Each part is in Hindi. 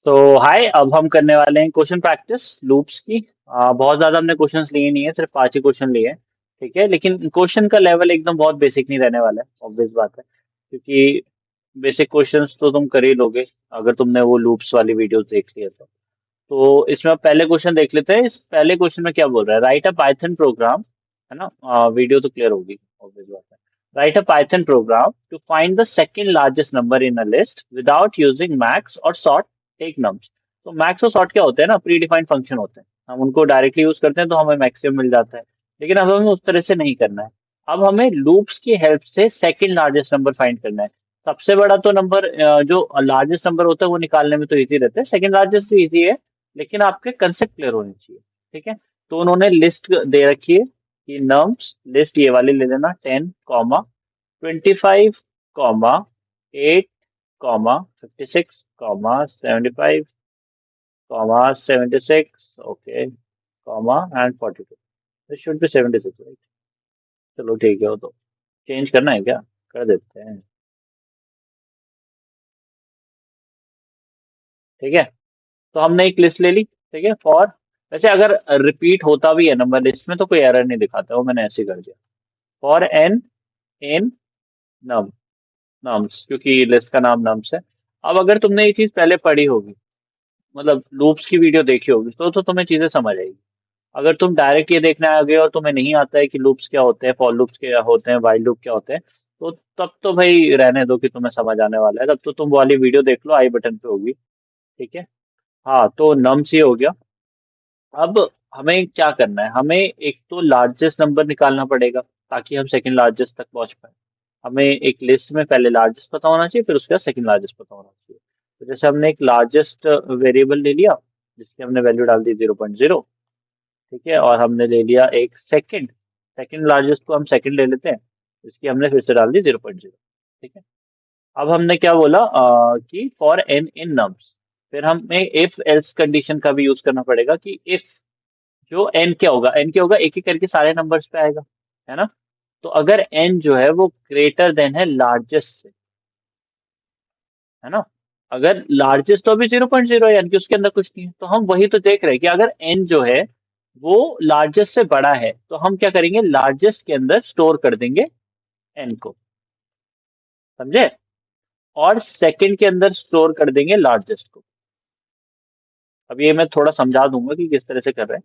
तो हाय, अब हम करने वाले हैं क्वेश्चन प्रैक्टिस लूप्स की। बहुत ज्यादा हमने क्वेश्चंस लिए नहीं है, सिर्फ 5 ही क्वेश्चन लिए हैं। ठीक है, लेकिन क्वेश्चन का लेवल एकदम बहुत बेसिक नहीं रहने वाला है, ऑब्वियस बात है, क्योंकि बेसिक क्वेश्चंस तो तुम कर ही लोगे अगर तुमने वो लूप्स वाली वीडियोस देख ली है तो इसमें अब पहले क्वेश्चन देख लेते हैं। इस पहले क्वेश्चन में क्या बोल रहा है, राइट अ पाइथन प्रोग्राम, है ना। वीडियो तो क्लियर होगी, ऑब्वियस बात है। Write a Python program to find the second largest number in a list without using max और सॉर्ट टेक नम्स। तो मैक्स और सॉर्ट क्या होते हैं ना, प्री डिफाइंड फंक्शन होते हैं, हम उनको डायरेक्टली यूज करते हैं तो हमें मैक्सिमम मिल जाता है। लेकिन अब हमें उस तरह से नहीं करना है। अब हमें लूप्स की हेल्प से सेकंड लार्जेस्ट नंबर फाइंड करना है। सबसे बड़ा तो नंबर, जो लार्जेस्ट नंबर होता है वो निकालने में तो इजी रहता है, सेकंड लार्जेस्ट भी इजी है, लेकिन आपके कंसेप्ट क्लियर होने चाहिए। ठीक है, तो उन्होंने लिस्ट दे रखी है कि नम्स लिस्ट ये वाली ले लेना, 10, 25, 8, 56, 75, 76, okay, and 42। This should be 76, right. चलो ठीक है, वो तो चेंज करना है क्या, कर देते हैं। ठीक है, तो हमने एक लिस्ट ले ली। ठीक है, फॉर, वैसे अगर रिपीट होता भी है नंबर लिस्ट में तो कोई एरर नहीं दिखाता, वो मैंने ऐसे ही कर दिया। For n in num nums, क्योंकि लिस्ट का नाम नम्स है। अब अगर तुमने ये चीज पहले पढ़ी होगी, मतलब लूप्स की वीडियो देखी होगी, तो तुम्हें चीजें समझ आएगी। अगर तुम डायरेक्ट ये देखने आ गए और तुम्हें नहीं आता है कि लूप्स क्या होते हैं, फॉर लूप्स क्या होते हैं, वाइल लूप क्या होते हैं, तो तब तो भाई रहने दो कि तुम्हें समझ आने वाला है, तब तो तुम वो वाली वीडियो देख लो, आई बटन पे होगी। ठीक है, हाँ, तो नम्स ये हो गया। अब हमें क्या करना है, हमें एक तो लार्जेस्ट नंबर निकालना पड़ेगा ताकि हम सेकंड लार्जेस्ट तक पहुंच पाए। हमें एक लिस्ट में पहले लार्जेस्ट पता होना चाहिए, फिर उसके बाद सेकंड लार्जेस्ट पता होना चाहिए। तो जैसे हमने एक लार्जेस्ट वेरिएबल ले लिया जिसकी हमने वैल्यू डाल दी 0.0। ठीक है, और हमने ले लिया एक सेकंड, सेकंड लार्जेस्ट को हम सेकंड ले लेते हैं, इसकी हमने फिर से डाल दी 0.0। ठीक है, अब हमने क्या बोला, कि फॉर एन इन नम्स, फिर हमें इफ एल्स कंडीशन का भी यूज करना पड़ेगा कि इफ जो एन क्या होगा, एन क्या होगा, एक एक करके सारे नंबर्स पे आएगा, है ना। तो अगर एन जो है वो ग्रेटर देन है लार्जेस्ट से, है ना, अगर लार्जेस्ट तो अभी 0.0 है, यानी कि उसके अंदर कुछ नहीं है, तो हम वही तो देख रहे हैं कि अगर एन जो है वो लार्जेस्ट से बड़ा है तो हम क्या करेंगे, लार्जेस्ट के अंदर स्टोर कर देंगे एन को, समझे, और सेकंड के अंदर स्टोर कर देंगे लार्जेस्ट को। अब ये मैं थोड़ा समझा दूंगा कि किस तरह से कर रहे हैं।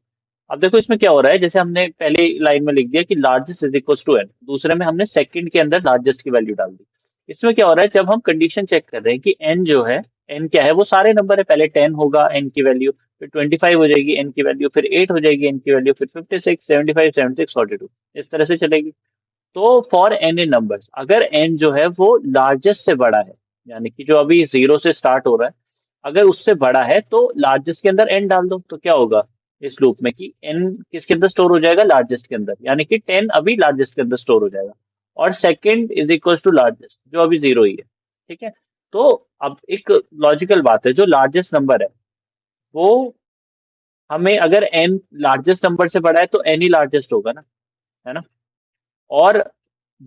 अब देखो इसमें क्या हो रहा है, जैसे हमने पहली लाइन में लिख दिया कि largest is equal to n, दूसरे में हमने सेकंड के अंदर लार्जेस्ट की वैल्यू डाल दी। इसमें क्या हो रहा है, जब हम कंडीशन चेक कर रहे हैं कि एन जो है, एन क्या है, वो सारे नंबर है, पहले 10 होगा एन की वैल्यू, फिर 25 हो जाएगी एन की वैल्यू, फिर 8 हो जाएगी एन की वैल्यू, फिर 56, 75, 76, 42, इस तरह से चलेगी। तो फॉर एन इन नंबर्स, अगर एन जो है वो लार्जेस्ट से बड़ा है, यानी कि जो अभी जीरो से स्टार्ट हो रहा है, अगर उससे बड़ा है तो लार्जेस्ट के अंदर एन डाल दो, तो क्या होगा इस लूप में कि एन किसके अंदर स्टोर हो जाएगा, लार्जेस्ट के अंदर, यानी कि 10 अभी लार्जेस्ट के अंदर स्टोर हो जाएगा, और second is equal to largest जो अभी जीरो ही है। ठीक है, तो अब एक लॉजिकल बात है, जो लार्जेस्ट नंबर है वो, हमें अगर एन लार्जेस्ट नंबर से बड़ा है तो एन ही लार्जेस्ट होगा ना, है ना। और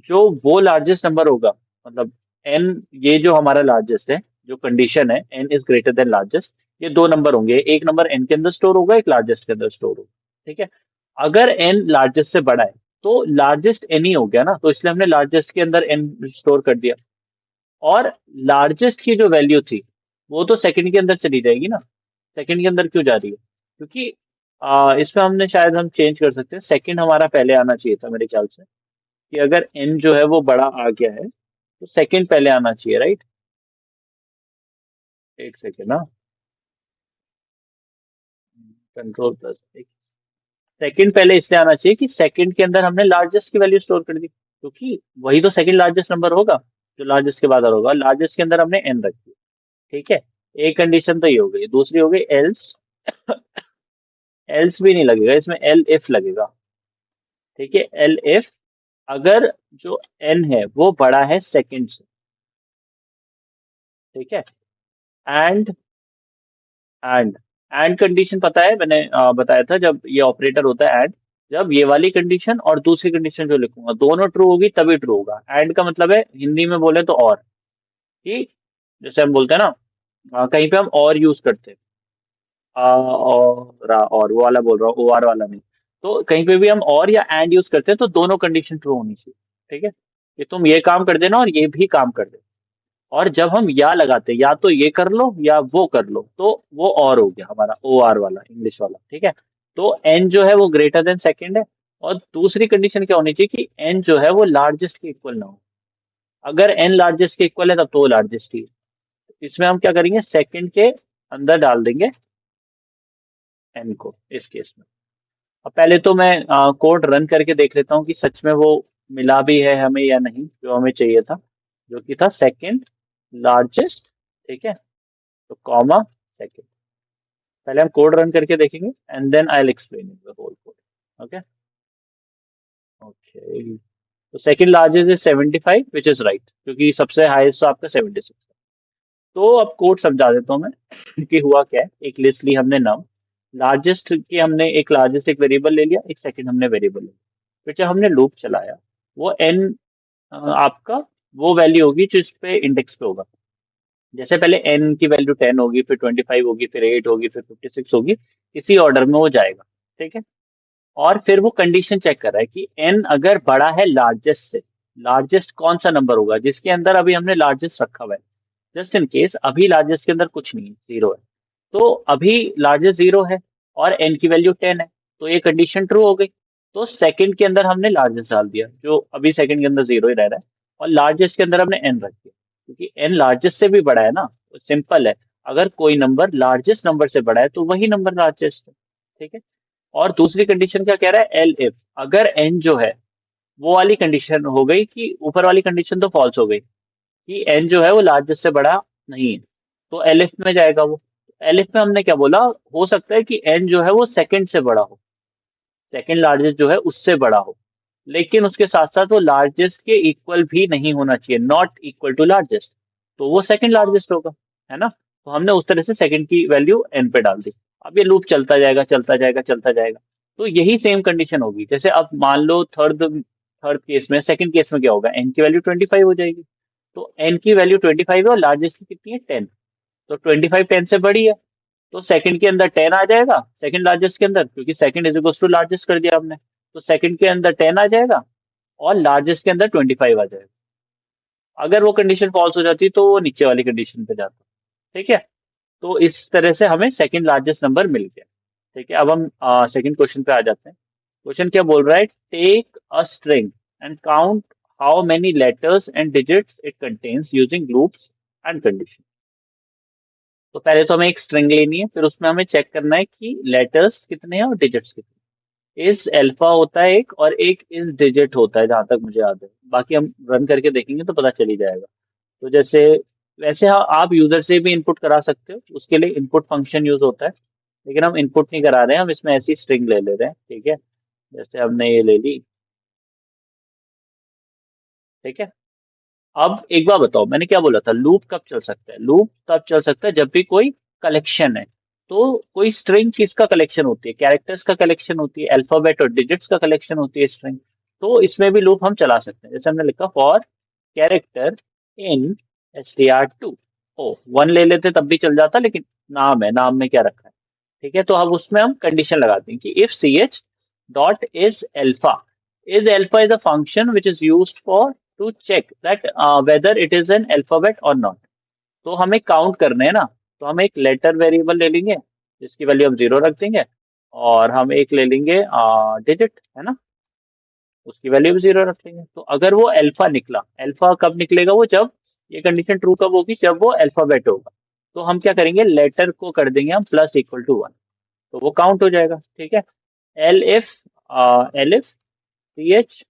जो वो लार्जेस्ट नंबर होगा, मतलब एन, ये जो हमारा लार्जेस्ट है, जो कंडीशन है n is greater than largest, ये दो नंबर होंगे, एक नंबर एन के अंदर स्टोर होगा, एक लार्जेस्ट के अंदर स्टोर होगा। ठीक है, अगर एन लार्जेस्ट से बड़ा है तो लार्जेस्ट एन ही हो गया ना, तो इसलिए हमने लार्जेस्ट के अंदर एन स्टोर कर दिया। और लार्जेस्ट की जो वैल्यू थी वो तो सेकंड के अंदर चली जाएगी ना, सेकंड के अंदर क्यों जा रही है, क्योंकि इसमें हमने शायद हम चेंज कर सकते हैं, सेकंड हमारा पहले आना चाहिए था मेरे ख्याल से, कि अगर एन जो है वो बड़ा आ गया है तो सेकंड पहले आना चाहिए, राइट। एक सेकंड ना, कंट्रोल प्लस, एक सेकंड पहले इसलिए आना चाहिए कि सेकंड के अंदर हमने लार्जेस्ट की वैल्यू स्टोर कर दी, क्योंकि वही तो सेकंड लार्जेस्ट नंबर होगा जो लार्जेस्ट के बाद और होगा, लार्जेस्ट के अंदर हमने एन रखी। ठीक है, एक कंडीशन तो ये हो गई, दूसरी हो गई एल्स, एल्स भी नहीं लगेगा इसमें, एल इफ लगेगा। ठीक है, एल इफ, अगर जो एन है वो बड़ा है सेकंड से। ठीक है, एंड एंड एंड कंडीशन पता है, मैंने बताया था जब ये ऑपरेटर होता है एंड, जब ये वाली कंडीशन और दूसरी कंडीशन जो लिखूंगा दोनों ट्रू होगी तभी ट्रू होगा। एंड का मतलब है हिंदी में बोले तो और, कि जैसे हम बोलते हैं ना, कहीं पे हम और यूज करते हैं, और वो वाला बोल रहा हूँ, ओआर वाला नहीं। तो कहीं पे भी हम और या एंड यूज करते हैं तो दोनों कंडीशन ट्रू होनी चाहिए। ठीक है, कि तुम ये काम कर देना और ये भी काम कर देना। और जब हम या लगाते हैं, या तो ये कर लो या वो कर लो, तो वो और हो गया हमारा ओ आर वाला, इंग्लिश वाला। ठीक है, तो एन जो है वो ग्रेटर देन सेकंड है। और दूसरी कंडीशन क्या होनी चाहिए कि एन जो है वो लार्जेस्ट के इक्वल ना हो। अगर एन लार्जेस्ट के इक्वल है तब तो वो लार्जेस्ट ही है। इसमें हम क्या करेंगे, सेकंड के अंदर डाल देंगे एन को इस केस में। अब पहले तो मैं कोड रन करके देख लेता हूँ कि सच में वो मिला भी है हमें या नहीं, जो हमें चाहिए था, जो कि था सेकंड लार्जेस्ट। ठीक है, तो कॉमा सेकंड। पहले हम कोड रन करके देखेंगे and then I will explain the whole code. Okay, okay. तो second largest is 75 which is right, क्योंकि सबसे हाईएस्ट तो आपका 76 है। तो अब कोड समझा देता हूँ मैं कि हुआ क्या है। एक लिस्ट ली हमने नाउ, लार्जेस्ट की हमने एक लार्जेस्ट एक वेरिएबल ले लिया, एक सेकंड हमने वेरिएबल ले लिया। फिर जब हमने लूप चलाया, वो एन आपका वो वैल्यू होगी जो इस पे इंडेक्स पे होगा। जैसे पहले एन की वैल्यू 10 होगी, फिर 25 होगी, फिर 8 होगी, फिर 56 होगी, इसी ऑर्डर में वो जाएगा। ठीक है, और फिर वो कंडीशन चेक कर रहा है कि एन अगर बड़ा है लार्जेस्ट से, लार्जेस्ट कौन सा नंबर होगा जिसके अंदर अभी हमने लार्जेस्ट रखा हुआ है। जस्ट इन केस अभी लार्जेस्ट के अंदर कुछ नहीं है, जीरो है, तो अभी लार्जेस्ट जीरो है और एन की वैल्यू 10 है, तो ये कंडीशन ट्रू हो गई। तो सेकंड के अंदर हमने लार्जेस्ट डाल दिया, जो अभी सेकंड के अंदर जीरो ही रह रहा है, और लार्जेस्ट के अंदर हमने एन रख दिया, क्योंकि एन लार्जेस्ट से भी बड़ा है ना। तो सिंपल है, अगर कोई नंबर लार्जेस्ट नंबर से बड़ा है तो वही नंबर लार्जेस्ट है। ठीक है, और दूसरी कंडीशन क्या कह रहा है, एल इफ अगर एन जो है, वो वाली कंडीशन हो गई कि ऊपर वाली कंडीशन तो फॉल्स हो गई कि एन जो है वो लार्जेस्ट से बड़ा नहीं है, तो एलिफ में जाएगा वो। एलिफ में हमने क्या बोला, हो सकता है कि एन जो है वो सेकंड से बड़ा हो, सेकंड लार्जेस्ट जो है उससे बड़ा हो, लेकिन उसके साथ साथ वो लार्जेस्ट के इक्वल भी नहीं होना चाहिए, नॉट इक्वल टू लार्जेस्ट, तो वो सेकंड लार्जेस्ट होगा। है ना, तो हमने उस तरह से सेकंड की वैल्यू एन पे डाल दी। अब ये लूप चलता जाएगा चलता जाएगा चलता जाएगा। तो यही सेम कंडीशन होगी, जैसे अब मान लो थर्ड थर्ड केस में, सेकंड केस में क्या होगा, एन की वैल्यू 25 हो जाएगी। तो एन की वैल्यू 25 है और लार्जेस्ट की कितनी है, 10। तो 25 10 से बड़ी है, तो सेकंड के अंदर 10 आ जाएगा, सेकंड लार्जेस्ट के अंदर, क्योंकि second is equal to largest कर दिया हमने। तो सेकंड के अंदर 10 आ जाएगा और लार्जेस्ट के अंदर 25 आ जाएगा। अगर वो कंडीशन फॉल्स हो जाती तो वो नीचे वाली कंडीशन पे जाता। ठीक है, तो इस तरह से हमें सेकंड लार्जेस्ट नंबर मिल गया। ठीक है, अब हम सेकंड क्वेश्चन पे आ जाते हैं। क्वेश्चन क्या बोल रहा है, take a string and count how many letters and digits it contains using loops and condition. तो पहले तो हमें एक स्ट्रिंग लेनी है, फिर उसमें हमें चेक करना है कि लेटर्स कितने हैं और डिजिट्स कितने हैं। इस अल्फा होता है एक, और एक इस डिजिट होता है, जहां तक मुझे याद है, बाकी हम रन करके देखेंगे तो पता चल ही जाएगा। तो जैसे वैसे आप यूजर से भी इनपुट करा सकते हो, उसके लिए इनपुट फंक्शन यूज होता है, लेकिन हम इनपुट नहीं करा रहे हैं, हम इसमें ऐसी स्ट्रिंग ले ले रहे हैं। ठीक है, जैसे हमने ये ले ली। ठीक है, अब एक बार बताओ, मैंने क्या बोला था, लूप कब चल सकता है, लूप तब चल सकता है जब भी कोई कलेक्शन है। तो कोई स्ट्रिंग किसका कलेक्शन होती है, कैरेक्टर्स का कलेक्शन होती है, अल्फाबेट और डिजिट्स का कलेक्शन होती है स्ट्रिंग। तो इसमें भी लूप हम चला सकते हैं, जैसे हमने लिखा फॉर कैरेक्टर इन str2। ओ वन ले लेते तब भी चल जाता, लेकिन नाम है, नाम में क्या रखा है। ठीक है, तो अब उसमें हम कंडीशन लगाते हैं कि if c h dot is alpha is a function which is use for to check that whether it is an alphabet और नॉट। तो हमें काउंट करने हैं ना, तो हम एक लेटर वेरिएबल ले लेंगे जिसकी वैल्यू हम जीरो रख देंगे, और हम एक ले लेंगे डिजिट, है ना, उसकी वैल्यू भी जीरो रख लेंगे। तो अगर वो अल्फा निकला, अल्फा कब निकलेगा वो, जब ये कंडीशन ट्रू कब होगी, जब वो अल्फाबेट होगा। तो हम क्या करेंगे, लेटर को कर देंगे हम प्लस इक्वल टू वन, तो वो काउंट हो जाएगा। ठीक है, elif elif c h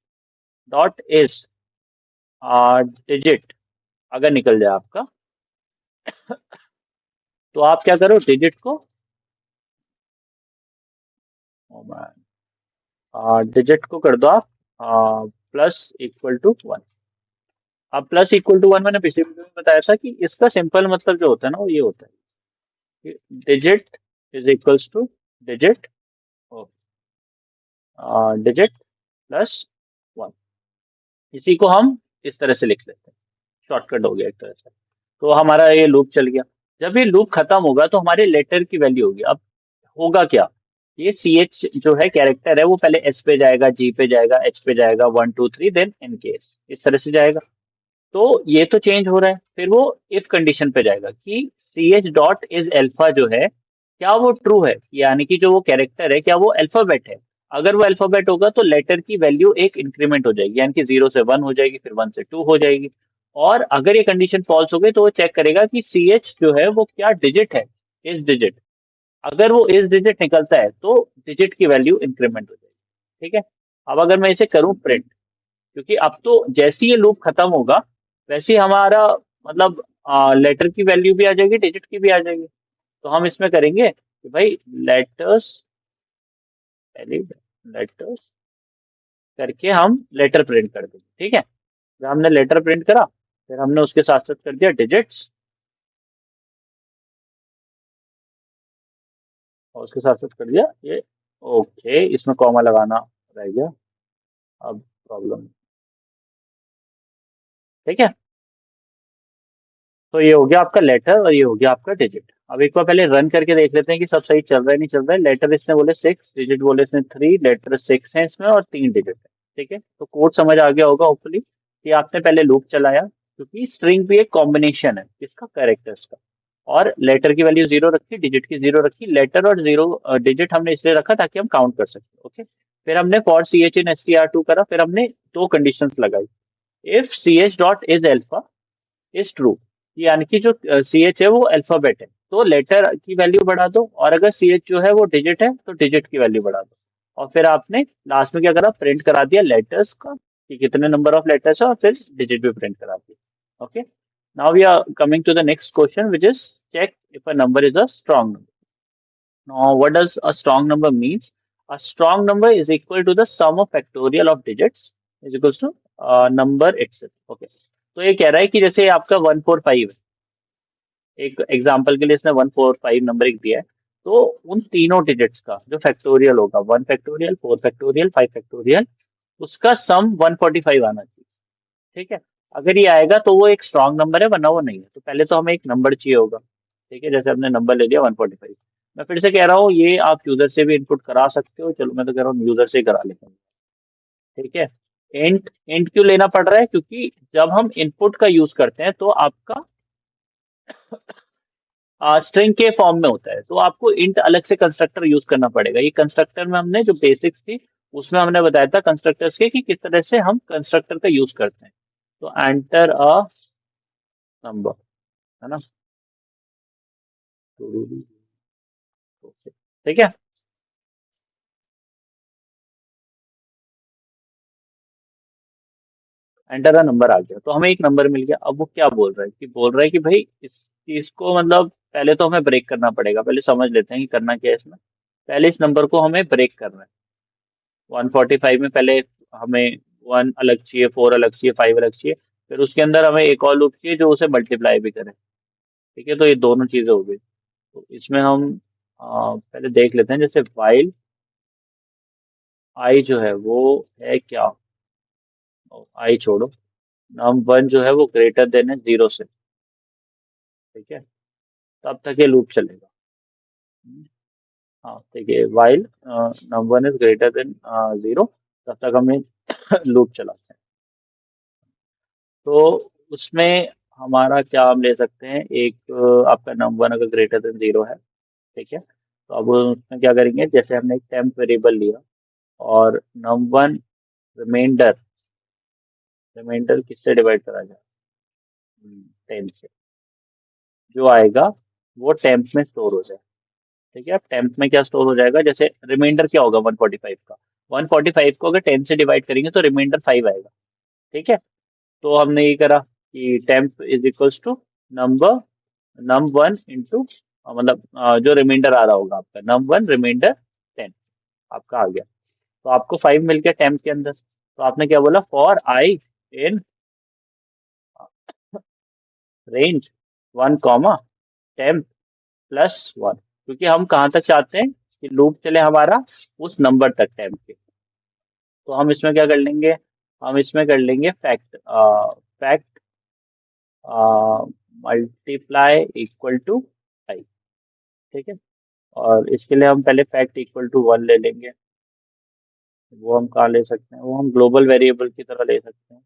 dot is digit अगर निकल जाए आपका, तो आप क्या करो, डिजिट को डिजिट को कर दो आप प्लस इक्वल टू वन। अब प्लस इक्वल टू वन मैंने पिछले वीडियो में बताया था कि इसका सिंपल मतलब जो होता है ना, वो ये होता है कि digit is equals two digit digit plus one. इसी को हम इस तरह से लिख लेते हैं, शॉर्टकट हो गया एक तरह से। तो हमारा ये लूप चल गया। जब ये लूप खत्म होगा तो हमारे लेटर की वैल्यू होगी। अब होगा क्या, ये सी एच जो है कैरेक्टर है वो पहले एस पे जाएगा, जी पे जाएगा, एच पे जाएगा, 1 2 3 देन इन केस, इस तरह से जाएगा। तो ये तो चेंज हो रहा है, फिर वो इफ कंडीशन पे जाएगा कि c h dot is alpha जो है क्या वो ट्रू है, यानी कि जो वो कैरेक्टर है क्या वो अल्फाबेट है। अगर वो अल्फाबेट होगा तो लेटर की वैल्यू एक इंक्रीमेंट हो जाएगी, यानी कि 0 से 1 हो जाएगी, फिर 1 से 2 हो जाएगी। और अगर ये कंडीशन फॉल्स हो गई तो वो चेक करेगा कि सी एच जो है वो क्या डिजिट है, इस डिजिट। अगर वो इस डिजिट निकलता है तो डिजिट की वैल्यू इंक्रीमेंट हो जाएगी। ठीक है। अब अगर मैं इसे करूं प्रिंट, क्योंकि अब तो जैसे ही ये लूप खत्म होगा वैसे ही हमारा मतलब लेटर की वैल्यू भी आ जाएगी, डिजिट की भी आ जाएगी। तो हम इसमें करेंगे कि भाई लेटर्स, पहले लेटर्स करके हम लेटर प्रिंट कर देंगे। ठीक है। जब हमने लेटर प्रिंट करा फिर हमने उसके साथ साथ कर दिया डिजिट्स, और उसके साथ साथ कर दिया ये। ओके, इसमें कॉमा लगाना रह गया, अब प्रॉब्लम। ठीक है। तो ये हो गया आपका लेटर और ये हो गया आपका डिजिट। अब एक बार पहले रन करके देख लेते हैं कि सब सही चल रहा है नहीं चल रहा है। लेटर इसने बोले 6, डिजिट बोले इसने 3, लेटर 6 है इसमें और 3 डिजिट है। ठीक है, तो कोड समझ आ गया होगा होपफुली कि आपने पहले लूप चलाया, क्योंकि स्ट्रिंग भी एक कॉम्बिनेशन है इसका कैरेक्टर्स का। और लेटर की वैल्यू 0 रखी, डिजिट की 0 रखी, लेटर और 0 डिजिट हमने इसलिए रखा ताकि हम काउंट कर सकें। ओके। फिर हमने for c h in s t r two करा, फिर हमने दो कंडीशंस लगाई। If c h dot is alpha is true, यानी कि जो सी एच है वो अल्फाबेट है तो लेटर की वैल्यू बढ़ा दो, और अगर सी एच जो है वो डिजिट है तो डिजिट की वैल्यू बढ़ा दो। और फिर आपने लास्ट में क्या करा, प्रिंट करा दिया लेटर्स का कि कितने नंबर ऑफ लेटर्स है, और फिर डिजिट भी प्रिंट करा दिया। Okay. Now we are coming to the next question which is check if a number is a strong number. Now, what does a strong number means? A strong number is equal to the sum of factorial of digits is equals to number itself. Okay. तो ये कह रहा है कि जैसे आपका 145 है, एक एग्जांपल के लिए इसने 145 नंबर एक दिया है, तो उन तीनों डिजिट्स का जो फैक्टोरियल होगा, 1 फैक्टोरियल, 4 फैक्टोरियल, 5 फैक्टोरियल, उसका सम 145 आना चाहिए। ठीक है। अगर ये आएगा तो वो एक स्ट्रांग नंबर है, वरना वो नहीं है। तो पहले तो हमें एक नंबर चाहिए होगा। ठीक है, जैसे हमने नंबर ले लिया 145। मैं फिर से कह रहा हूँ ये आप यूजर से भी इनपुट करा सकते हो, चलो मैं तो कह रहा हूँ यूजर से ही करा लेते हैं। ठीक है। इंट इंट क्यों लेना पड़ रहा है, क्योंकि जब हम इनपुट का यूज करते हैं तो आपका स्ट्रिंग के फॉर्म में होता है, तो आपको इंट अलग से कंस्ट्रक्टर यूज करना पड़ेगा। ये कंस्ट्रक्टर में हमने जो बेसिक्स थी उसमें हमने बताया था कंस्ट्रक्टर्स के कि किस तरह से हम कंस्ट्रक्टर का यूज करते हैं। तो एंटर अ नंबर, है ना। ठीक है। एंटर अ नंबर आ गया तो हमें एक नंबर मिल गया। अब वो क्या बोल रहा है कि बोल रहा है कि भाई इस चीज को मतलब पहले तो हमें ब्रेक करना पड़ेगा। पहले समझ लेते हैं कि करना क्या है इसमें। पहले इस नंबर को हमें ब्रेक करना है। 145 में पहले हमें 1 अलग चाहिए, 4 अलग चाहिए, 5 अलग चाहिए, फिर उसके अंदर हमें एक और लूप चाहिए जो उसे मल्टीप्लाई भी करे। ठीक है, तो ये दोनों चीजें हो गई। तो इसमें हम पहले देख लेते हैं, जैसे वाइल आई जो है वो है क्या, आई छोड़ो, नम वन जो है वो ग्रेटर देन है 0 से। ठीक है, तब तक ये लूप चलेगा। हाँ ठीक है, while num one is greater than 0, तब तक हमें लूप चलाते हैं। तो उसमें हमारा क्या हम ले सकते हैं, एक आपका नम वन अगर ग्रेटर देन 0 है। ठीक है, तो अब उसमें क्या करेंगे, जैसे हमने एक टेम्प वेरिएबल लिया और नम वन रिमाइंडर, रिमाइंडर किससे डिवाइड करा जाए, 10 से, जो आएगा वो टेम्प में स्टोर हो जाए। ठीक है, अब टेम्प में क्या स्टोर हो जाएगा, जैसे रिमाइंडर क्या होगा 145 का, 145 को अगर 10 से डिवाइड करेंगे तो रिमाइंडर 5 आएगा। ठीक है, तो हमने ये करा कि temp is equals to number num one into, मतलब जो रिमाइंडर आ रहा होगा आपका नम वन रिमाइंडर 10 आपका आ गया। तो आपको 5 मिल गया टेम्प के अंदर। तो आपने क्या बोला, for I in range 1 temp +1, क्योंकि हम कहाँ तक चाहते हैं कि लूप चले हमारा, उस नंबर तक टेम्प के। तो हम इसमें क्या कर लेंगे, हम इसमें कर लेंगे फैक्ट मल्टीप्लाई इक्वल टू ठीक है। और इसके लिए हम पहले फैक्ट इक्वल टू 1 ले लेंगे। वो हम कहाँ ले सकते हैं, वो हम ग्लोबल वेरिएबल की तरह ले सकते हैं।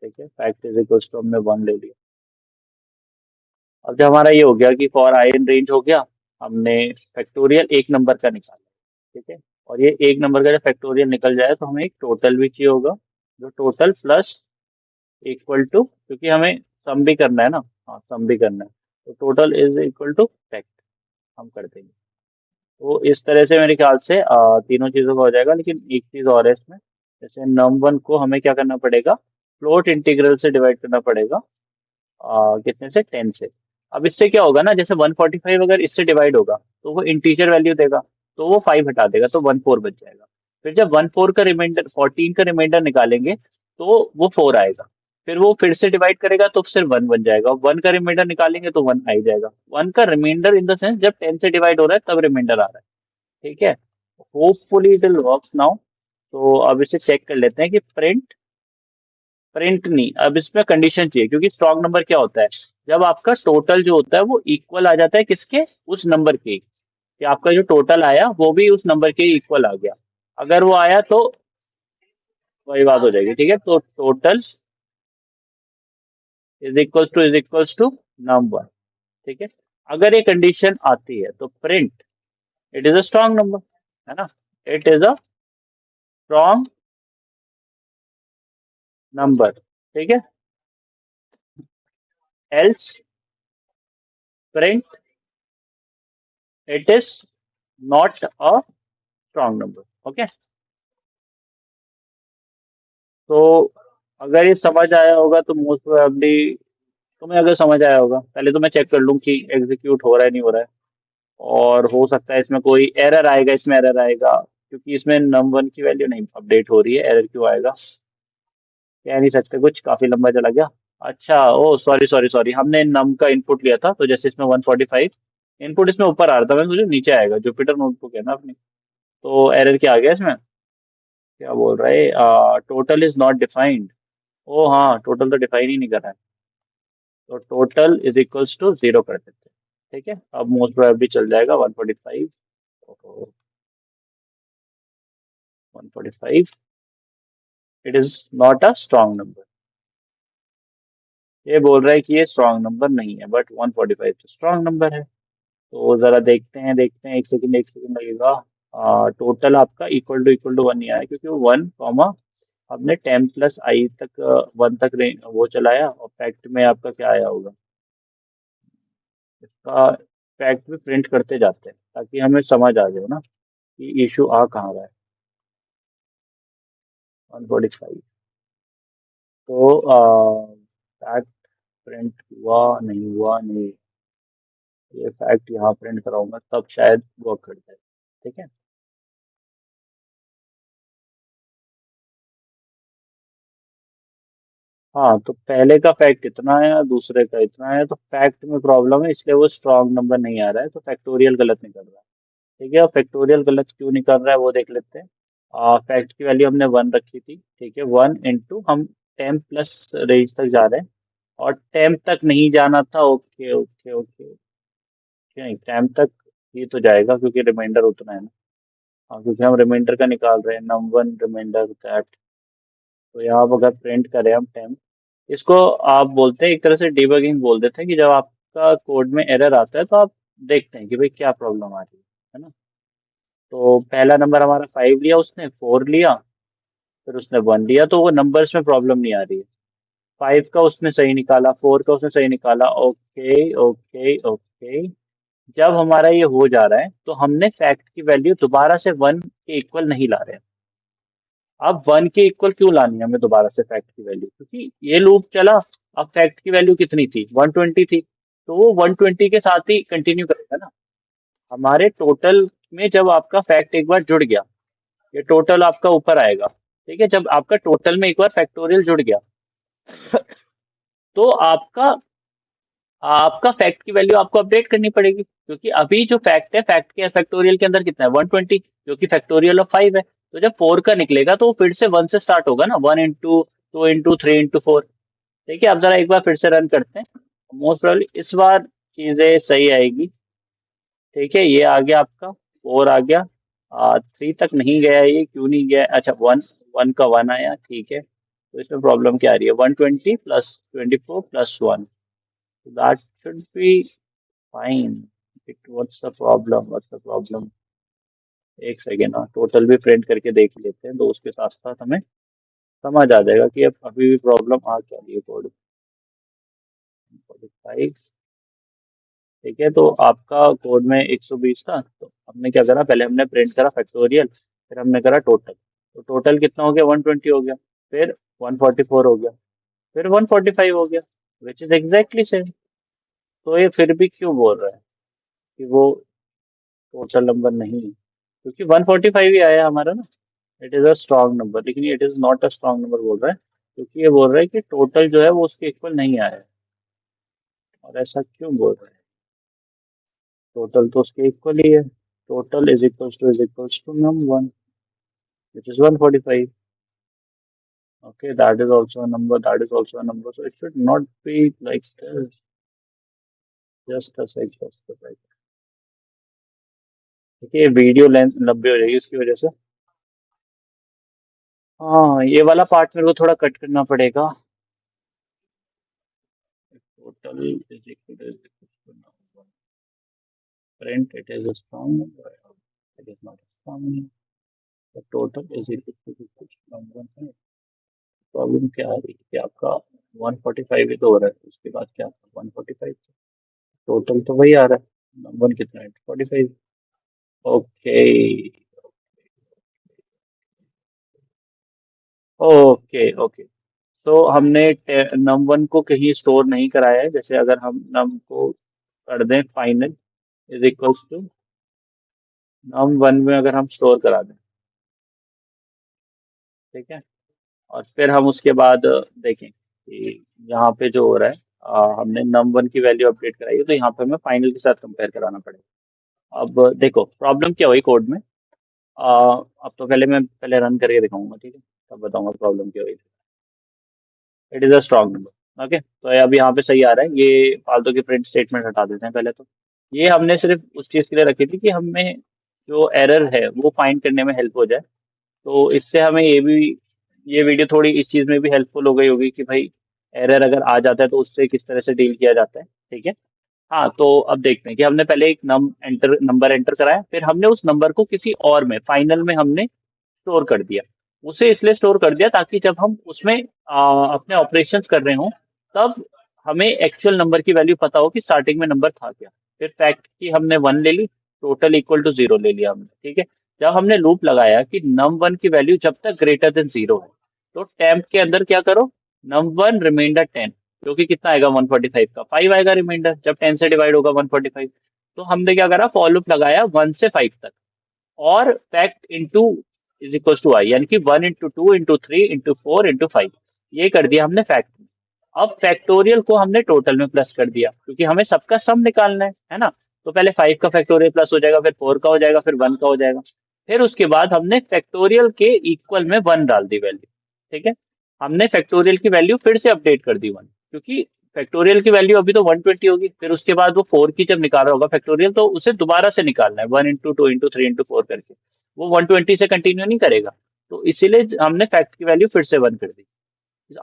ठीक है, फैक्ट इज इक्वल टू हमने 1 ले लिया। अब जब हमारा ये हो गया कि फॉर आई इन रेंज हो गया, हमने फैक्टोरियल एक नंबर का निकाला। ठीक है, और ये एक नंबर का जब फैक्टोरियल निकल जाए तो हमें एक टोटल भी चाहिए होगा, जो टोटल प्लस इक्वल टू, क्योंकि हमें सम भी करना है ना। हाँ, सम भी करना है, तो total is equal to fact हम कर देंगे। तो इस तरह से मेरे ख्याल से तीनों चीजों का हो जाएगा। लेकिन एक चीज और है इसमें, जैसे नम 1 को हमें क्या करना पड़ेगा, फ्लोट इंटीग्रल से डिवाइड करना पड़ेगा। कितने से, 10 से। अब इससे क्या होगा ना, जैसे 145 अगर इससे डिवाइड होगा तो वो इंटीजर वैल्यू देगा, तो वो 5 हटा देगा, तो 14 बच जाएगा। फिर जब 14 का रिमाइंडर, 14 का रिमाइंडर निकालेंगे तो वो 4 आएगा। फिर वो फिर से डिवाइड करेगा तो सिर्फ 1 बन जाएगा। 1 का रिमाइंडर निकालेंगे तो 1 आ ही जाएगा। 1 का रिमाइंडर इन द सेंस जब 10 से डिवाइड हो रहा है तब रिमाइंडर आ रहा है। ठीक है, hopefully it will work now. तो अब इसे चेक कर लेते हैं कि प्रिंट, प्रिंट नहीं, अब इसमें कंडीशन चाहिए, क्योंकि स्ट्रॉन्ग नंबर क्या होता है, जब आपका टोटल जो होता है वो इक्वल आ जाता है किसके, उस नंबर के, कि आपका जो टोटल आया वो भी उस नंबर के इक्वल आ गया। अगर वो आया तो वही बात हो जाएगी। ठीक है, तो total is equals to number. ठीक है, अगर ये कंडीशन आती है तो print it is a strong number, है ना, it is a strong number. ठीक है, else print it is not a strong number. Okay, तो अगर ये समझ आया होगा तो मोस्ट प्रोबेबली, तुम्हें अगर समझ आया होगा, पहले तो मैं चेक कर लूँ कि एग्जीक्यूट हो रहा है नहीं हो रहा है। और हो सकता है इसमें कोई एरर आएगा, इसमें एरर आएगा क्योंकि इसमें num 1 की वैल्यू नहीं अपडेट हो रही है, एरर क्यों आएगा कह नहीं सकते, कुछ काफी लंबा चला गया। अच्छा, ओ सॉरी सॉरी सॉरी, हमने नम का इनपुट लिया था, तो जैसे इसमें 145 इनपुट इसमें ऊपर आ रहा था, मैं सोचा नीचे आएगा, जुपिटर नोटबुक है ना अपनी। तो एरर क्या आ गया इसमें, क्या बोल रहा है, टोटल इज नॉट डिफाइंड। ओ हाँ, टोटल तो डिफाइन ही नहीं कर रहा है, तो टोटल इज इक्वल्स टू 0 कर देते हैं। ठीक है, अब मोस्ट प्रोबेबली चल जाएगा 145, 145 it is not a strong number. ये बोल रहा है कि ये स्ट्रॉन्ग नंबर नहीं है, बट 145 तो स्ट्रॉन्ग नंबर है। तो जरा देखते हैं, एक सेकंड लगेगा। टोटल आपका इक्वल टू 1 नहीं आया, क्योंकि वो 1 कॉमा हमने 10 प्लस आई तक 1 तक वो चलाया, और फैक्ट में आपका क्या आया होगा, इसका फैक्ट भी प्रिंट करते जाते हैं ताकि हमें समझ आ जाए ना कि इशू आ कहाँ रहा है। 145, तो फैक्ट प्रिंट हुआ नहीं, हुआ नहीं, ये फैक्ट यहाँ प्रिंट कराऊंगा तब शायद वर्क कर जाए। ठीक है, हाँ, तो पहले का फैक्ट इतना है और दूसरे का इतना है, तो फैक्ट में प्रॉब्लम है, इसलिए वो स्ट्रॉन्ग नंबर नहीं आ रहा है, तो फैक्टोरियल गलत निकल रहा है। ठीक है, और फैक्टोरियल गलत क्यों निकल रहा है वो देख लेते हैं। फैक्ट की वैल्यू हमने 1 रखी थी, ठीक है, 1 इंटू हम 10 प्लस रेंज तक जा रहे हैं, और 10 तक नहीं जाना था। ओके ओके ओके, नहीं 10 तक ही तो जाएगा क्योंकि रिमाइंडर उतना है ना। हाँ, क्योंकि हम रिमाइंडर का निकाल रहे हैं, नम 1 रिमाइंडर दैट। तो यहाँ आप अगर प्रिंट करें हम 10, इसको आप बोलते हैं एक तरह से डिबगिंग बोल देते हैं, कि जब आपका कोड में एरर आता है तो आप देखते हैं कि भाई क्या प्रॉब्लम आ रही है ना। तो पहला नंबर हमारा 5 लिया, उसने 4 लिया, फिर उसने 1 लिया, तो वो नंबर्स में प्रॉब्लम नहीं आ रही है। 5 का उसने सही निकाला, 4 का उसने सही निकाला। ओके ओके ओके, जब हमारा ये हो जा रहा है तो हमने फैक्ट की वैल्यू दोबारा से 1 के इक्वल नहीं ला रहे हैं। अब 1 के इक्वल क्यों लानी है हमें दोबारा से फैक्ट की वैल्यू, क्योंकि ये लूप चला। अब फैक्ट की वैल्यू कितनी थी, 120 थी, तो वो 120 के साथ ही कंटिन्यू करेगा ना। हमारे टोटल में जब आपका फैक्ट एक बार जुड़ गया, ये टोटल आपका ऊपर आएगा। ठीक है, जब आपका टोटल में एक बार फैक्टोरियल जुड़ गया तो आपका आपका फैक्ट की वैल्यू आपको अपडेट करनी पड़ेगी, क्योंकि अभी जो फैक्ट है, फैक्ट के फैक्टोरियल के अंदर कितना है, 120, जो कि फैक्टोरियल ऑफ 5 है। तो जब 4 का निकलेगा तो वो फिर से 1 से स्टार्ट होगा ना, 1 इंटू 2 इंटू 3 इंटू 4। ठीक है, अब जरा एक बार फिर से रन करते हैं, मोस्ट प्रोबेबली इस बार चीजें सही आएगी। ठीक है, ये आ गया आपका, 4 आ गया, 3 तक नहीं गया, ये क्यों नहीं गया? अच्छा, 1, 1 का 1 आया, ठीक है। तो इसमें प्रॉब्लम क्या आ रही है? 120 plus 24 plus 1, that should be fine. It what's the problem, what's the problem? एक सेकेंड, हाँ, टोटल भी प्रिंट करके देख लेते हैं तो उसके साथ साथ हमें समझ आ जाएगा कि अब अभी भी प्रॉब्लम आ क्या रही है। कोड 45, ठीक है। तो आपका कोड में 120 था, तो हमने क्या करा, पहले हमने प्रिंट करा फैक्टोरियल, फिर हमने करा टोटल। तो टोटल कितना हो गया? 120 हो गया, फिर 144 हो गया, फिर 145 हो गया, विच इज एग्जैक्टली सेम। तो ये फिर भी क्यों बोल रहा है कि वो टोटल नंबर नहीं है? क्योंकि 145 ही आया हमारा ना। It is a strong number, लेकिन it is not a strong number बोल रहा है, क्योंकि ये बोल रहा है कि टोटल जो है वो उसके इक्वल नहीं आया है। और ऐसा क्यों बोल रहा है? टोटल तो उसके इक्वल ही है। Total is equals to num one, which is 145. Okay, that is also a number, that is also a number. So it should not be like this. Just a sec, just a sec. देखिए, वीडियो लेंथ लंबी हो जाएगी उसकी वजह से। हाँ, ये वाला पार्ट मेरे को थोड़ा कट करना पड़ेगा। Total is equal to print, it is a strong number, it is not a strong number. The total is equal to number है। प्रॉब्लम क्या आ रही है कि आपका 145 ही तो हो रहा है, उसके बाद क्या? 145, टोटल तो वही आ रहा है, नंबर कितना है? 45। Okay, okay, okay. तो हमने नम वन को कहीं स्टोर नहीं कराया है। जैसे अगर हम नम को कर दें final is equals to num one में, अगर हम स्टोर करा दें, ठीक है। और फिर हम उसके बाद देखें कि यहाँ पे जो हो रहा है, हमने नम वन की वैल्यू अपडेट कराई है, तो यहाँ पे हमें फाइनल के साथ कंपेयर कराना पड़ेगा। अब देखो प्रॉब्लम क्या हुई कोड में। अब तो पहले मैं पहले रन करके दिखाऊंगा, ठीक है, तब बताऊंगा प्रॉब्लम क्या हुई। It is a strong number, okay. तो अब यहाँ पे सही आ रहा है। ये फालतू की प्रिंट स्टेटमेंट हटा देते हैं पहले तो। ये हमने सिर्फ उस चीज़ के लिए रखी थी कि हमें जो एरर है वो फाइंड करने में हेल्प हो जाए। तो इससे हमें ये वीडियो थोड़ी इस चीज़ में भी हेल्पफुल हो गई होगी कि भाई एरर अगर आ जाता है तो उससे किस तरह से डील किया जाता है, ठीक है। हाँ, तो अब देखते हैं कि हमने पहले एक नंबर एंटर कराया, फिर हमने उस नंबर को किसी और में फाइनल में हमने स्टोर कर दिया। उसे इसलिए स्टोर कर दिया ताकि जब हम उसमें अपने ऑपरेशंस कर रहे हों, तब हमें एक्चुअल नंबर की वैल्यू पता हो कि स्टार्टिंग में नंबर था क्या। फिर फैक्ट की हमने 1 ले ली, टोटल इक्वल टू 0 ले लिया हमने, ठीक है। जब हमने लूप लगाया कि नम वन की वैल्यू जब तक ग्रेटर देन 0 है, तो टेम्प के अंदर क्या करो, नम वन रिमाइंडर 10, जो कि कितना आएगा 145 का 5 आएगा रिमाइंडर, जब 10 से डिवाइड होगा 145। तो हमने क्या करा, फॉर लूप लगाया 1 से 5 तक, और fact into is equal to i, यानी कि 1 into 2 into 3 into 4 into 5, ये कर दिया हमने फैक्ट में। अब फैक्टोरियल को हमने टोटल में प्लस कर दिया, क्योंकि हमें सबका सम निकालना है ना। तो पहले 5 का फैक्टोरियल प्लस हो जाएगा, फिर 4 का हो जाएगा, फिर 1 का हो जाएगा। फिर उसके बाद हमने फैक्टोरियल के इक्वल में 1 डाल दी वैल्यू, ठीक है। हमने फैक्टोरियल की वैल्यू फिर से अपडेट कर दी 1, क्योंकि फैक्टोरियल की वैल्यू अभी तो 120 होगी, फिर उसके बाद वो 4 की जब निकाल रहा होगा फैक्टोरियल, तो उसे दोबारा से निकालना है 1 into 2 into 3 into 4 करके। वो 120 से कंटिन्यू नहीं करेगा। तो इसीलिए हमने फैक्ट की वैल्यू फिर से 1 कर दी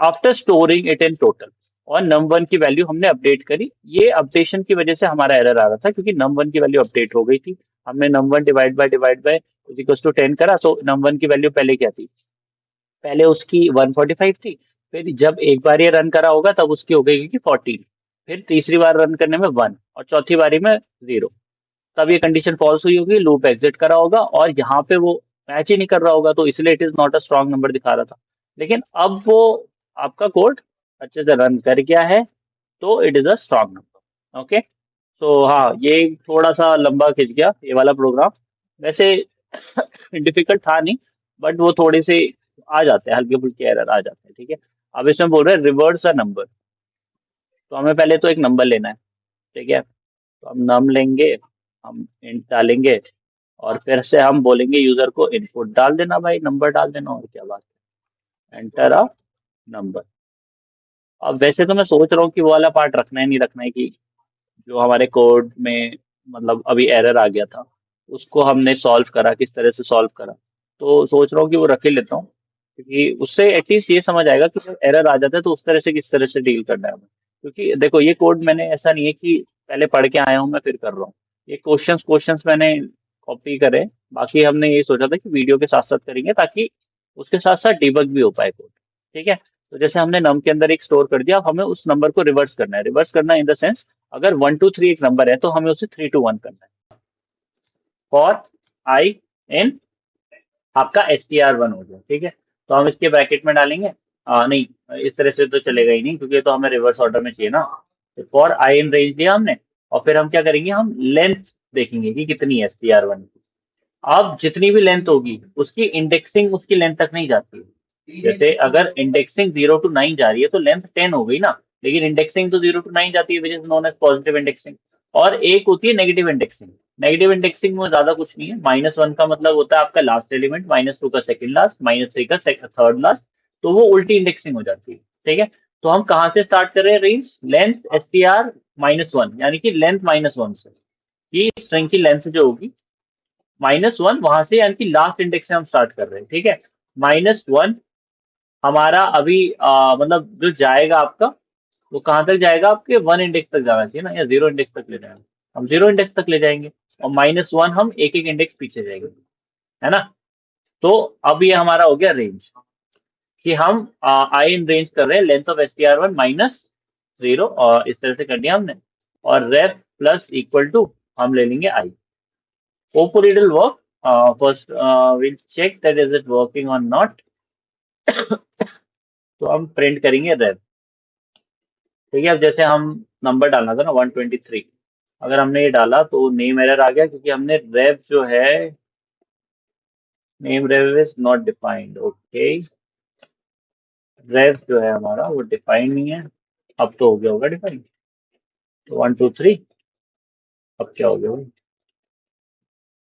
after storing it in total. और नम वन की वैल्यू हमने अपडेट करी। ये अपडेशन की वजह से हमारा एरर आ रहा था, क्योंकि नम वन की वैल्यू अपडेट हो गई थी। हमने num one divide by equal to 10 करा, तो नम वन की वैल्यू पहले क्या थी? पहले उसकी 145 थी। फिर जब एक बार ये रन करा होगा तब उसकी हो गई कि 14। फिर तीसरी बार रन करने में 1, और चौथी बारी में 0। तब ये कंडीशन फॉल्स हुई होगी, लूप एग्जिट करा होगा, और यहाँ पे वो मैच ही नहीं कर रहा होगा, तो इसलिए it is not a strong number दिखा रहा था। लेकिन अब वो आपका कोड अच्छे से रन कर गया है, तो it is a strong number, okay. तो हाँ, ये थोड़ा सा लंबा खिंच गया ये वाला प्रोग्राम। वैसे डिफिकल्ट था नहीं, बट वो थोड़े से आ जाते हैं, हल्के फुल्के एरर आ जाते हैं, ठीक है। अब इसमें बोल रहे हैं रिवर्स अ नंबर। तो हमें पहले तो एक नंबर लेना है, ठीक है। तो हम नम लेंगे, हम इंट डालेंगे, और फिर से हम बोलेंगे यूजर को इनपुट डाल देना भाई, नंबर डाल देना, और क्या बात है, एंटर अ नंबर। अब वैसे तो मैं सोच रहा हूँ कि वो वाला पार्ट रखना है नहीं रखना है, कि जो हमारे कोड में मतलब अभी एरर आ गया था, उसको हमने सॉल्व करा, किस तरह से सॉल्व करा। तो सोच रहा हूँ कि वो रख ही लेता हूँ, क्योंकि उससे एटलीस्ट ये समझ आएगा कि जब एरर आ जाता है तो उस तरह से किस तरह से डील करना है हमें। क्योंकि देखो ये कोड मैंने ऐसा नहीं है कि पहले पढ़ के आया हूँ मैं फिर कर रहा हूँ। ये क्वेश्चंस क्वेश्चंस मैंने कॉपी करे, बाकी हमने ये सोचा था कि वीडियो के साथ साथ करेंगे ताकि उसके साथ साथ डिबग भी हो पाए कोड। ठीक है, तो जैसे हमने नम के अंदर एक स्टोर कर दिया, अब हमें उस नंबर को रिवर्स करना है। रिवर्स करना इन द सेंस, अगर 1 2 3 एक नंबर है तो हमें उसे 3 to 1 करना है। फॉर आई इन आपका STR1 हो गया। ठीक है, तो हम इसके ब्रैकेट में डालेंगे, नहीं इस तरह से तो चलेगा ही नहीं, क्योंकि ये तो हमें रिवर्स ऑर्डर में चाहिए ना। तो फॉर आई इन रेंज दिया हमने, और फिर हम क्या करेंगे, हम लेंथ देखेंगे कि कितनी है STR1 की। अब जितनी भी लेंथ होगी उसकी इंडेक्सिंग उसकी लेंथ तक नहीं जाती है। जैसे अगर इंडेक्सिंग 0 to 9 जा रही है तो लेंथ 10 हो गई ना, लेकिन इंडेक्सिंग तो 0 to 9 जाती है, which is known as positive indexing. और एक होती है नेगेटिव इंडेक्सिंग। नेगेटिव इंडेक्सिंग में ज्यादा कुछ नहीं है, -1 का मतलब होता है आपका लास्ट एलिमेंट, -2 का सेकंड लास्ट, -3 का थर्ड लास्ट। तो वो उल्टी इंडेक्सिंग हो जाती है। ठीक है, तो हम कहाँ से स्टार्ट कर रहे हैं रेंज, लेंथ STR-1, यानी कि लेंथ -1 से। ये स्ट्रिंग की लेंथ जो होगी -1 वहां से, यानी कि लास्ट इंडेक्स से हम स्टार्ट कर रहे हैं। ठीक है, -1 हमारा अभी मतलब जो जाएगा आपका, वो कहाँ तक जाएगा, आपके 1 इंडेक्स तक जाना चाहिए ना, या 0 इंडेक्स तक ले जाएंगे, हम 0 इंडेक्स तक ले जाएंगे। और -1 हम एक एक इंडेक्स पीछे जाएंगे, है ना। तो अब ये हमारा हो गया रेंज, कि हम आई इन रेंज कर रहे हैं लेंथ ऑफ STR1 -0, और इस तरह से कर दिया हमने। और रेफ प्लस इक्वल टू हम ले लेंगे आई। Hopefully it will work. First, we'll check that is it working or not. तो हम प्रिंट करेंगे रेव। ठीक है, अब जैसे हम नंबर डालना था ना 123, अगर हमने ये डाला तो नेम एरर आ गया, क्योंकि हमने रेव जो है, name rev is not defined. Okay, rev जो है हमारा वो डिफाइंड नहीं है। अब तो हो गया होगा डिफाइंड, तो 1 2 3, अब क्या हो गया,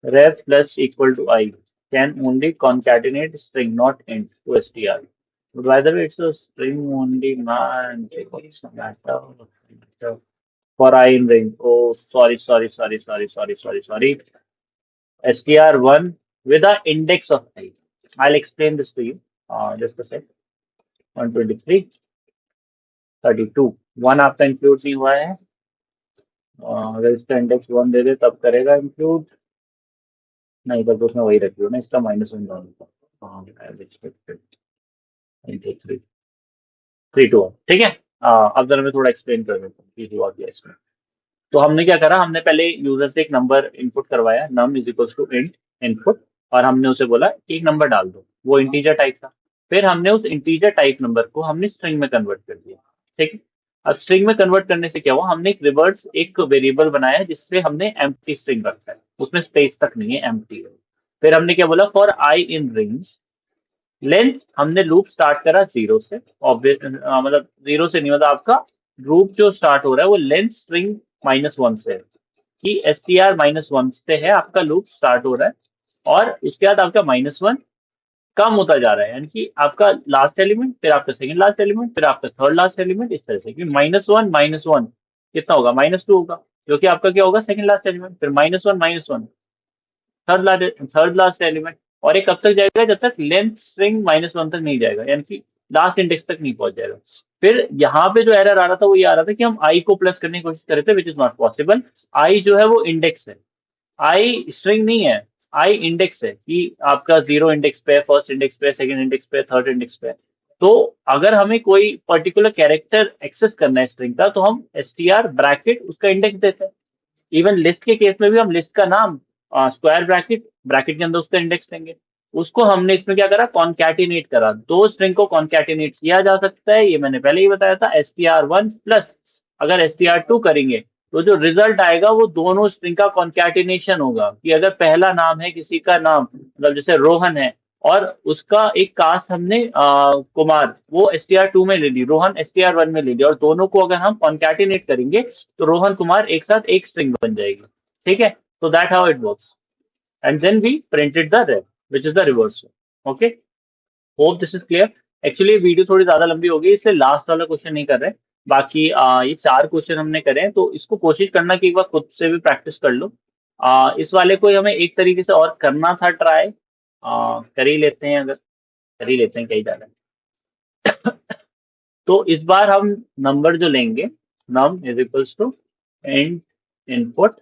ref plus equal to I can only concatenate string, not int, to str. But by the way, it's a string only, man. What's the matter? For I in range. Oh, sorry. STR1 with the index of I. I'll explain this to you. Just a sec. 123, 32. 1 आपका इंक्लूड नहीं हुआ है। अगर इसका इंडेक्स 1 दे दे तब करेगा इंक्लूड, नहीं तब तो उसने वही रखी हो ना, इसका -1 डालूंगा। हाँ, as expected, into 3 3 2 1। ठीक है, अब जरा मैं थोड़ा एक्सप्लेन कर देता हूँ कि हुआ क्या इसमें। तो हमने क्या करा, हमने पहले यूजर से एक नंबर इनपुट करवाया, num is equals to int input, और हमने उसे बोला कि एक नंबर डाल दो, वो इंटीजर टाइप था। फिर हमने उस इंटीजर टाइप नंबर को हमने स्ट्रिंग में कन्वर्ट कर दिया। ठीक है, अब स्ट्रिंग में कन्वर्ट करने से क्या हुआ, हमने एक रिवर्स एक वेरिएबल बनाया जिससे हमने एम्प्टी स्ट्रिंग रखा है, उसमें स्पेस तक नहीं है, एम्प्टी है। फिर हमने क्या बोला, for I in range length, हमने लूप स्टार्ट करा 0 से, मतलब 0 से नहीं, मतलब आपका लूप जो स्टार्ट हो रहा है वो लेंथ स्ट्रिंग -1 से है, कि STR-1 से है आपका लूप स्टार्ट हो रहा है। और उसके बाद आपका -1 कम होता जा रहा है, यानी कि आपका लास्ट एलिमेंट, फिर आपका सेकंड लास्ट एलिमेंट, फिर आपका थर्ड लास्ट एलिमेंट, इस तरह से। कि -1 कितना होगा, -2 होगा, जो कि आपका क्या होगा, सेकंड लास्ट एलिमेंट, फिर -1 थर्ड लास्ट एलिमेंट। और ये कब तक जाएगा, जब तक लेंथ स्ट्रिंग -1 तक नहीं जाएगा, यानी कि लास्ट इंडेक्स तक नहीं पहुंच जाएगा। फिर यहाँ पे जो एरर आ रहा था वो ये आ रहा था कि हम आई को प्लस करने की कोशिश कर रहे थे, विच इज नॉट पॉसिबल। आई जो है वो इंडेक्स है, आई स्ट्रिंग नहीं है, आई इंडेक्स है, कि आपका 0 इंडेक्स पे, फर्स्ट इंडेक्स पे, सेकंड इंडेक्स पे, थर्ड इंडेक्स पे। तो अगर हमें कोई पर्टिकुलर कैरेक्टर एक्सेस करना है स्ट्रिंग का, तो हम STR ब्रैकेट उसका इंडेक्स देते हैं। इवन लिस्ट के केस में भी हम लिस्ट का नाम स्क्वायर ब्रैकेट, ब्रैकेट के अंदर उसका इंडेक्स देंगे। उसको हमने इसमें क्या करा, कॉन्कैटिनेट करा, दो स्ट्रिंग को कॉन्कैटिनेट किया जा सकता है, ये मैंने पहले ही बताया था। STR1 प्लस अगर STR2 करेंगे तो जो रिजल्ट आएगा वो दोनों स्ट्रिंग का कॉन्कैटिनेशन होगा। कि अगर पहला नाम है किसी का नाम, मतलब जैसे रोहन है, और उसका एक कास्ट हमने कुमार, वो STR2 में ले ली, रोहन STR1 में ले लिया, और दोनों को अगर हम कॉन्कैटिनेट करेंगे तो रोहन कुमार एक साथ एक स्ट्रिंग बन जाएगी। ठीक है, तो that how it works, and then we printed the ref, which is the reverse. Okay, hope this is clear. Actually video थोड़ी ज्यादा लंबी हो गई, इसलिए लास्ट वाला क्वेश्चन नहीं कर रहे, बाकी ये 4 क्वेश्चन हमने करे हैं, तो इसको कोशिश करना कि एक बार खुद से भी प्रैक्टिस कर लो। इस वाले को हमें एक तरीके से और करना था ट्राई, कर ही लेते हैं, अगर कर ही लेते हैं, कहीं जाना है। तो इस बार हम नंबर जो लेंगे, num is equals to int input,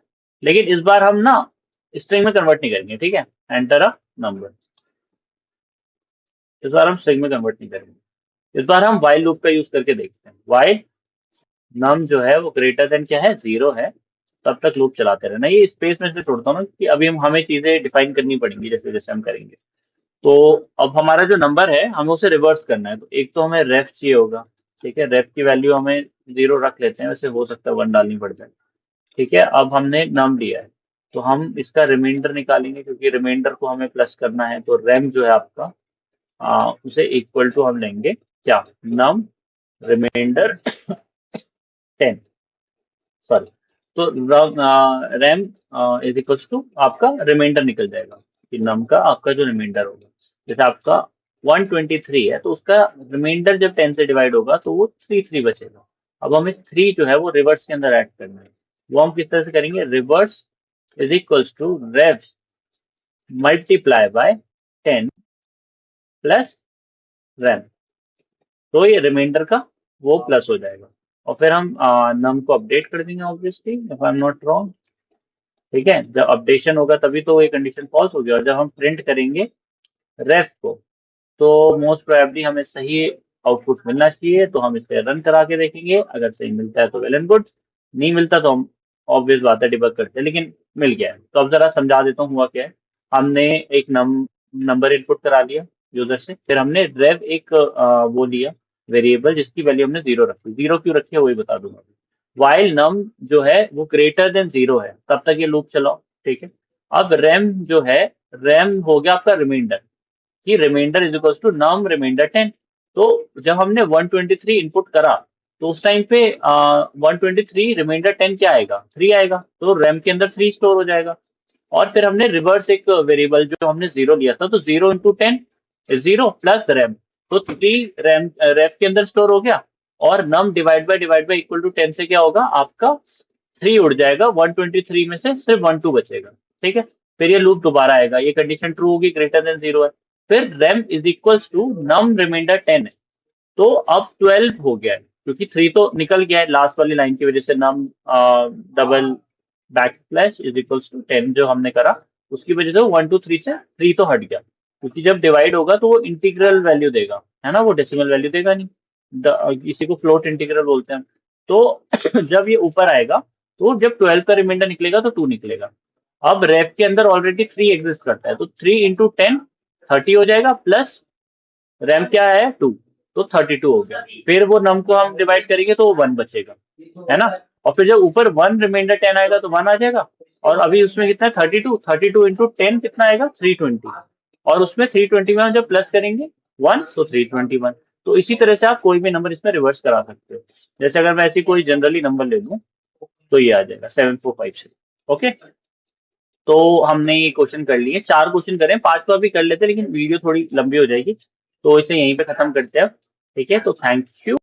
लेकिन इस बार हम ना स्ट्रिंग में कन्वर्ट नहीं करेंगे, ठीक है। एंटर अ नंबर, इस बार हम स्ट्रिंग में कन्वर्ट नहीं करेंगे। इस बार हम वाइल लूप का यूज करके देखते हैं। वाइल नम जो है वो ग्रेटर देन क्या है, 0 है, तब तक लूप चलाते रहना। ये स्पेस में से छोड़ता हूँ ना, कि अभी हमें चीजें डिफाइन करनी पड़ेंगी जैसे जैसे हम करेंगे। तो अब हमारा जो नंबर है हमें उसे रिवर्स करना है, तो एक तो हमें रेफ चाहिए होगा, ठीक है। रेफ की वैल्यू हमें 0 रख लेते हैं, वैसे हो सकता है 1 डालनी पड़ जाए, ठीक है। अब हमने नम लिया है, तो हम इसका रिमाइंडर निकालेंगे, क्योंकि रिमाइंडर को हमें प्लस करना है। तो रैम जो है आपका, उसे इक्वल टू हम लेंगे क्या, नम रिमाइंडर 10, सॉरी। तो रैम इज इक्वल्स टू आपका रिमाइंडर निकल जाएगा, कि नम का आपका जो रिमाइंडर होगा, जैसे आपका 123 है, तो उसका रिमाइंडर जब 10 से डिवाइड होगा तो वो 3 बचेगा। अब हमें 3 जो है वो रिवर्स के अंदर ऐड करना है। वो हम किस तरह से करेंगे, reverse is equals to rev multiply by 10 plus rem, तो ये रिमाइंडर का वो प्लस हो जाएगा। और फिर हम नम को अपडेट कर देंगे, obviously, if I am not wrong, ठीक है। जब अपडेशन होगा तभी तो ये कंडीशन फॉल्स होगी, और जब हम प्रिंट करेंगे रेफ को, तो मोस्ट प्रोबेबली हमें सही आउटपुट मिलना चाहिए। तो हम इसे रन करा के देखेंगे, अगर सही मिलता है तो वेल एंड गुड, नहीं मिलता तो हम ऑब्वियस बात है डिबग करते हैं, लेकिन मिल गया है। तो अब जरा समझा देता हूँ हुआ क्या है। हमने एक नंबर इनपुट करा लिया यूजर से, फिर हमने रेव एक वो लिया वेरिएबल, जिसकी वैल्यू हमने 0 रखी। 0 क्यों रखी है वही बता दूंगा। वाइल नम जो है वो ग्रेटर देन 0 है, तब तक ये लूप चलाओ, ठीक है। अब रैम जो है, रैम हो गया आपका रिमाइंडर, कि reminder is equal to num reminder 10। तो जब हमने 123 इनपुट करा, तो उस टाइम पे 123 रिमाइंडर 10 क्या आएगा, 3 आएगा, तो रैम के अंदर 3 स्टोर हो जाएगा। और फिर हमने रिवर्स एक वेरिएबल जो हमने 0 लिया था, तो 0 इंटू 10 0 प्लस रैम, तो 3 रैम रेफ के अंदर स्टोर हो गया। और नम डिवाइड बाय इक्वल टू 10 से क्या होगा आपका, 3 उड़ जाएगा, 123 में से सिर्फ 12 बचेगा, ठीक है। फिर ये लूप दोबारा आएगा, ये कंडीशन ट्रू होगी, ग्रेटर देन 0 है। फिर rem is equals to num reminder 10 है, तो अब 12 हो गया है, क्योंकि 3 तो निकल गया है लास्ट वाली लाइन की वजह से। Num double backslash is equals to 10 जो हमने करा, उसकी वजह से 1 2 3 से 3 तो हट गया, क्योंकि जब डिवाइड होगा तो वो इंटीग्रल वैल्यू देगा, है ना, वो डेसिमल वैल्यू देगा नहीं। इसी को फ्लोट इंटीग्रल बोलते हैं। तो जब ये ऊपर आएगा, तो जब 12 का रिमाइंडर निकलेगा तो 2 निकलेगा। अब रेफ के अंदर ऑलरेडी 3 एग्जिस्ट करता है, तो 3 इंटू 10 30 हो जाएगा, प्लस रैम क्या है 2, तो 32 हो गया। फिर वो नम को हम डिवाइड करेंगे तो वो 1 बचेगा, है ना। और फिर जब ऊपर 1 रिमाइंडर 10 आएगा तो 1 आ जाएगा। और अभी उसमें कितना है, 32 इंटू 10 कितना आएगा, 320। और उसमें 320 में हम जब प्लस करेंगे 1, तो 321। तो इसी तरह से आप कोई भी नंबर इसमें रिवर्स करा सकते हो। जैसे अगर मैं ऐसी कोई जनरली नंबर ले लूँ, तो ये आ जाएगा 7456, ओके। तो हमने ये क्वेश्चन कर लिए, 4 क्वेश्चन करें, 5वां भी कर लेते हैं, लेकिन वीडियो थोड़ी लंबी हो जाएगी, तो इसे यहीं पे खत्म करते हैं, ठीक है। तो थैंक यू।